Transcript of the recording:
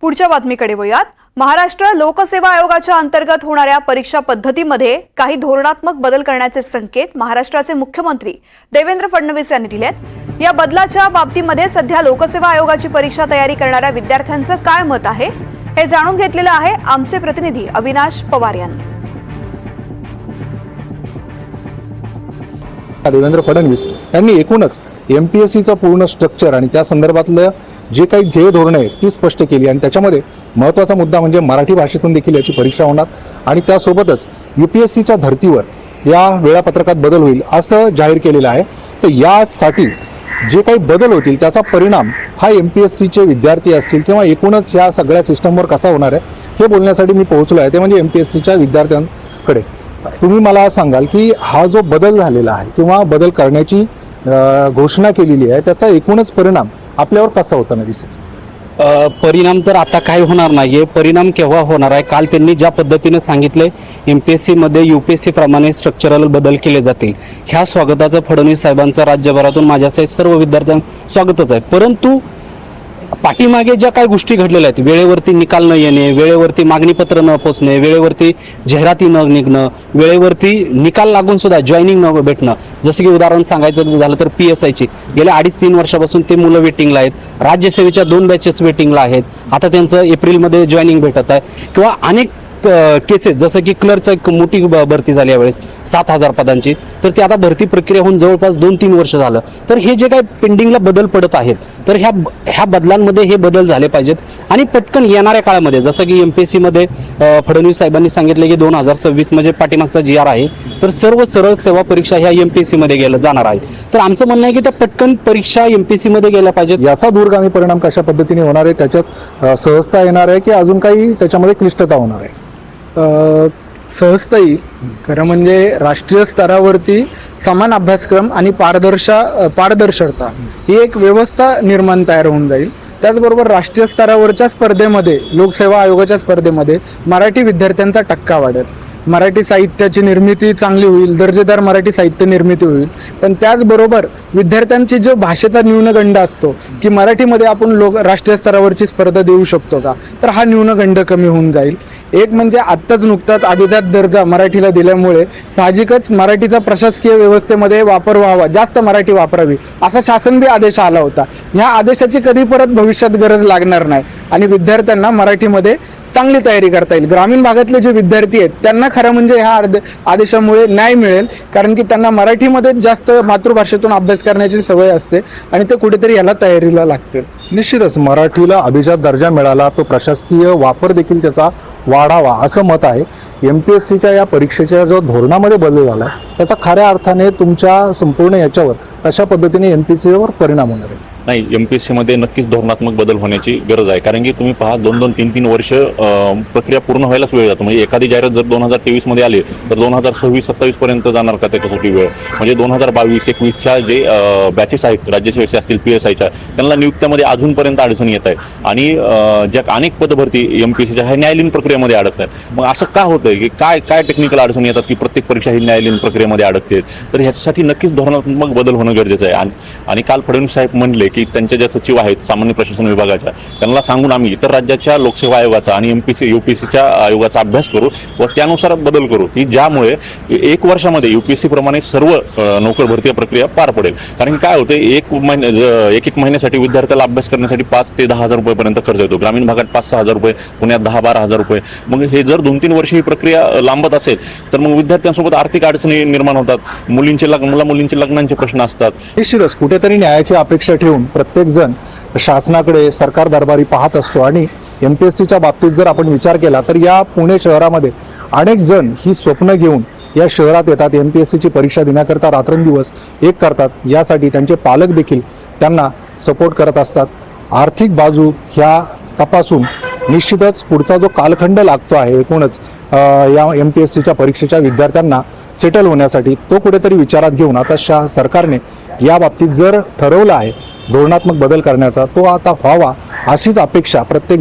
पुढच्या बातमीकडे वळूयात। महाराष्ट्र लोकसेवा आयोगाच्या अंतर्गत होणाऱ्या परीक्षा पद्धतीमध्ये काही धोरणात्मक बदल करण्याचे संकेत महाराष्ट्राचे मुख्यमंत्री देवेंद्र फडणवीस यांनी दिलेत। या बदलाच्या बाबतीमध्ये सध्या लोकसेवा आयोगाची परीक्षा तयारी करणाऱ्या विद्यार्थ्यांचं काय मत आहे हे जाणून घेतलेलं आहे आमचे प्रतिनिधी अविनाश पवार यांनी। देवेंद्र फडणवीस यांनी एकूणच एमपीएससीचं पूर्ण स्ट्रक्चर आणि त्या संदर्भातलं जे काही ध्येय धोरण आहे ती स्पष्ट केली आणि त्याच्यामध्ये महत्त्वाचा मुद्दा म्हणजे मराठी भाषेतून देखील याची परीक्षा होणार आणि त्यासोबतच यूपीएससीच्या धर्तीवर या वेळापत्रकात बदल होईल असं जाहीर केलेलं आहे। तर यासाठी जे काही बदल होतील त्याचा परिणाम हा एमपीएससीचे विद्यार्थी असतील किंवा एकूणच या सगळ्या सिस्टमवर कसा होणार आहे हे बोलण्यासाठी मी पोहोचलो आहे, ते म्हणजे एमपीएससीच्या विद्यार्थ्यांकडे। तुम्ही मला सांगाल की हा जो बदल झालेला आहे किंवा बदल करण्याची घोषणा केलेली आहे त्याचा एकूणच परिणाम आपल्यावर कसा होताना दिसेल? परिणाम तर आता काय होणार नाहीये। परिणाम केव्हा होणार आहे? काल त्यांनी ज्या पद्धतीने सांगितले एमपीएससी मध्ये यूपीएससी प्रमाणे स्ट्रक्चरल बदल केले जातील, ह्या स्वागताचं फडणवीस साहेबांचं राज्यभरातून माझ्यासहित सर्व विद्यार्थ्यांचं स्वागतच आहे। परंतु पाठीमागे ज्या काही गोष्टी घडलेल्या आहेत, वेळेवरती निकाल न येणे, वेळेवरती मागणीपत्र न पोचणे, वेळेवरती जाहिराती न निघणं, वेळेवरती निकाल लागून सुद्धा जॉईनिंग न भेटणं, जसं की उदाहरण सांगायचं झालं तर PSIची गेल्या 2.5-3 वर्षापासून ते मुलं वेटिंगला आहेत। राज्यसेवेच्या 2 बॅचेस वेटिंगला आहेत, आता त्यांचं एप्रिलमध्ये जॉईनिंग भेटत आहे। किंवा अनेक केसेस जसं की क्लर्कचं एक मोठी भरती झाली यावेळेस 7,000 पदांची, तर ती आता भरती प्रक्रिया होऊन जवळपास 2-3 वर्ष झालं। तर हे जे काही पेंडिंगला बदल पडत आहेत तर ह्या बदलांमध्ये हे बदल झाले पाहिजेत आणि पटकन येणाऱ्या काळामध्ये जसं की एमपीएससी मध्ये फडणवीस साहेबांनी सांगितले की 2026 म्हणजे पाठीमागचा GR आहे, तर सर्व सरळ सेवा परीक्षा ह्या एमपीएससी मध्ये गेल्या जाणार आहे। तर आमचं म्हणणं आहे की त्या पटकन परीक्षा एमपीएससी मध्ये गेल्या पाहिजेत। याचा दूरगामी परिणाम कशा पद्धतीने होणार आहे, त्याच्यात सहजता येणार आहे की अजून काही त्याच्यामध्ये क्लिष्टता होणार आहे? सहजता येईल। खरं म्हणजे राष्ट्रीय स्तरावरती समान अभ्यासक्रम आणि पारदर्शकता ही एक व्यवस्था निर्माण तयार होऊन जाईल। त्याचबरोबर राष्ट्रीय स्तरावरच्या स्पर्धेमध्ये लोकसेवा आयोगाच्या स्पर्धेमध्ये मराठी विद्यार्थ्यांचा टक्का वाढेल, मराठी साहित्याची निर्मिती चांगली होईल, दर्जेदार मराठी साहित्य निर्मिती होईल। पण त्याचबरोबर विद्यार्थ्यांची जो भाषेचा न्यूनगंड असतो की मराठीमध्ये आपण राष्ट्रीय स्तरावरची स्पर्धा देऊ शकतो का, तर हा न्यूनगंड कमी होऊन जाईल। एक म्हणजे आत्ताच नुकताच अभिजात दर्जा मराठीला दिल्यामुळे साहजिकच मराठीचा प्रशासकीय व्यवस्थेमध्ये वापर व्हावा, जास्त मराठी वापरावी असा शासन आदेश आला होता। ह्या आदेशाची कधी परत भविष्यात गरज लागणार नाही आणि विद्यार्थ्यांना मराठीमध्ये चांगली तयारी करता येईल। ग्रामीण भागातले जे विद्यार्थी आहेत त्यांना खरं म्हणजे ह्या आदेशामुळे न्याय मिळेल, कारण की त्यांना मराठीमध्ये जास्त मातृभाषेतून अभ्यास करण्याची सवय असते आणि ते कुठेतरी याला तयारीला लागतील। निश्चितच मराठीला अभिजात दर्जा मिळाला, तो प्रशासकीय वापर देखील त्याचा वाढावा असं मत आहे। एमपीएससीच्या या परीक्षेच्या जो धोरणामध्ये बदल झाला आहे त्याचा खऱ्या अर्थाने तुमच्या संपूर्ण याच्यावर कशा पद्धतीने एमपीएससीवर परिणाम होणार आहे? नाही, एमपीएससी मध्ये नक्कीच धोरणात्मक बदल होण्याची गरज आहे, कारण की तुम्ही पहा 2-2, 3-3 वर्ष प्रक्रिया पूर्ण व्हायलाच वेळ जातो। म्हणजे एखादी जाहिरात जर 2023 मध्ये आली तर 2026-27 पर्यंत जाणार का त्याच्यासाठी वेळ? म्हणजे 2022-21च्या जे बॅचेस आहेत राज्यसेवेचे असतील PSIच्या त्यांना नियुक्त्यामध्ये अजूनपर्यंत अडचणी येत आहे आणि ज्या अनेक पदभरती एमपीएससीच्या ह्या न्यायालयीन प्रक्रियेमध्ये अडकत आहेत। मग असं का होतंय की काय टेक्निकल अडचणी येतात की प्रत्येक परीक्षा ही न्यायालयीन प्रक्रियेमध्ये अडकते? तर ह्याच्यासाठी नक्कीच धोरणात्मक बदल होणं गरजेचं आहे। आणि काल फडणवीस साहेब म्हणले की त्यांच्या ज्या सचिव आहेत सामान्य प्रशासन विभागाच्या त्यांना सांगून आम्ही इतर राज्याच्या लोकसेवा आयोगाचा आणि यूपीएससीच्या आयोगाचा अभ्यास करू व त्यानुसार बदल करू की ज्यामुळे 1 वर्षामध्ये यूपीएससी प्रमाणे सर्व नोकर भरती प्रक्रिया पार पडेल। कारण काय होते, एक महिन्यासाठी विद्यार्थ्याला अभ्यास करण्यासाठी 5,000 ते 10,000 रुपयेपर्यंत खर्च येतो। ग्रामीण भागात 5-6 रुपये, पुण्यात 10-12 रुपये। मग हे जर 2-3 वर्ष ही प्रक्रिया लांबत असेल तर मग विद्यार्थ्यांसोबत आर्थिक अडचणी निर्माण होतात, मुलींचे लग्नांचे प्रश्न असतात। निश्चितच कुठेतरी न्यायाची अपेक्षा ठेवून प्रत्येक जण शासनाकडे सरकार दरबारी पाहत असतो आणि एमपीएससीच्या बाबतीत जर आपण विचार केला तर या पुणे शहरामध्ये अनेक जण ही स्वप्न घेऊन या शहरात येतात, एमपीएससीची परीक्षा देण्याकरता रात्रंदिवस एक करतात। यासाठी त्यांचे पालक देखील त्यांना सपोर्ट करत असतात। आर्थिक बाजू ह्या तपासून निश्चितच पुढचा जो कालखंड लागतो आहे एकूणच या एमपीएससीच्या परीक्षेच्या विद्यार्थ्यांना सेटल होण्यासाठी तो कुठेतरी विचारात घेऊन आता सरकारने या बाबतीत जर ठरवलं आहे धोरणात्मक बदल करण्याचा तो आता व्हावा अशीच अपेक्षा प्रत्येक